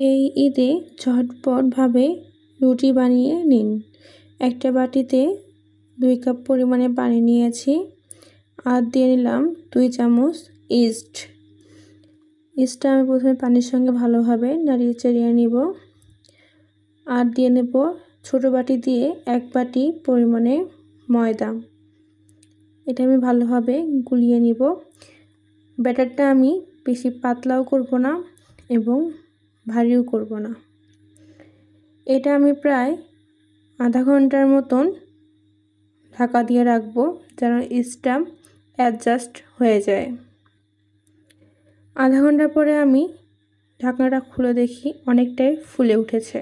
এই ঈদে ঝটপটভাবে রুটি বানিয়ে নিন। একটা বাটিতে 2 কাপ পরিমাণে পানি নিয়েছি আর দিয়ে নিলাম 2 চামচ ইস্ট। ইস্টটা আমি প্রথমে পানির সঙ্গে ভালোভাবে নাড়িয়ে চাড়িয়ে নিব। আর দিয়ে নেব ছোটো বাটি দিয়ে 1 বাটি পরিমাণে ময়দা। এটা আমি ভালোভাবে গুলিয়ে নিব। ব্যাটারটা আমি বেশি পাতলাও করব না এবং ভারীও করব না। এটা আমি প্রায় আধা ঘন্টার মতন ঢাকা দিয়ে রাখবো যেন ইস্টটা অ্যাডজাস্ট হয়ে যায়। আধা ঘন্টা পরে আমি ঢাকনাটা খুলে দেখি অনেকটাই ফুলে উঠেছে।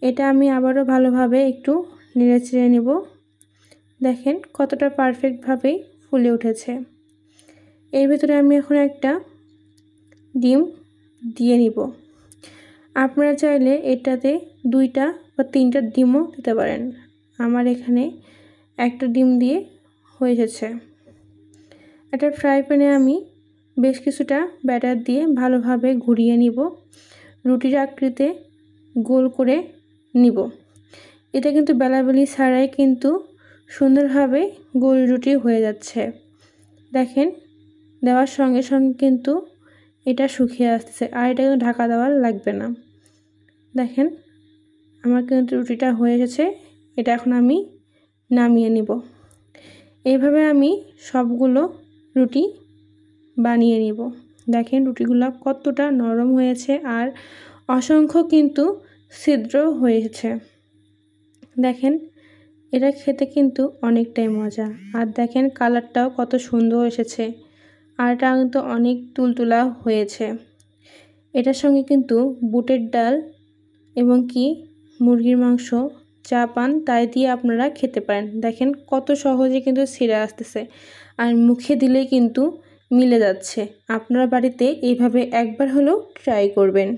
এটা আমি আবারও ভালোভাবে একটু নেড়ে চেড়ে নেব। দেখেন কতটা পারফেক্টভাবে ফুলে উঠেছে। এর ভিতরে আমি এখন একটা ডিম দিয়ে নিব। আপনারা চাইলে এটাতে 2টা বা 3টা ডিমও দিতে পারেন। আমার এখানে একটা ডিম দিয়ে হয়ে এসেছে। একটা ফ্রাই প্যানে আমি বেশ কিছুটা ব্যাটার দিয়ে ভালোভাবে ঘুরিয়ে নিব। রুটির আকৃতিতে গোল করে নিব। এটা কিন্তু বেলাবেলি ছাড়াই কিন্তু সুন্দরভাবে গোল রুটি হয়ে যাচ্ছে। দেখেন দেওয়ার সঙ্গে সঙ্গে কিন্তু এটা শুকিয়ে আসছে আর এটা কিন্তু ঢাকা দেওয়া লাগবে না। দেখেন আমার কিন্তু রুটিটা হয়ে গেছে। এটা এখন আমি নামিয়ে নিব। এইভাবে আমি সবগুলো রুটি বানিয়ে নিব। দেখেন রুটিগুলো কতটা নরম হয়েছে আর অসংখ্য কিন্তু ছিদ্র হয়েছে। দেখেন এটা খেতে কিন্তু অনেকটাই মজা। আর দেখেন কালারটাও কত সুন্দর এসেছে আর এটা কিন্তু অনেক তুলতুলা হয়েছে। এটার সঙ্গে কিন্তু বুটের ডাল এবং কি মুরগির মাংস চা পান তাই দিয়ে আপনারা খেতে পারেন। দেখেন কত সহজে কিন্তু ছিঁড়ে আসতেছে আর মুখে দিলেই কিন্তু মিলে যাচ্ছে। আপনারা বাড়িতে এইভাবে একবার হলেও ট্রাই করবেন।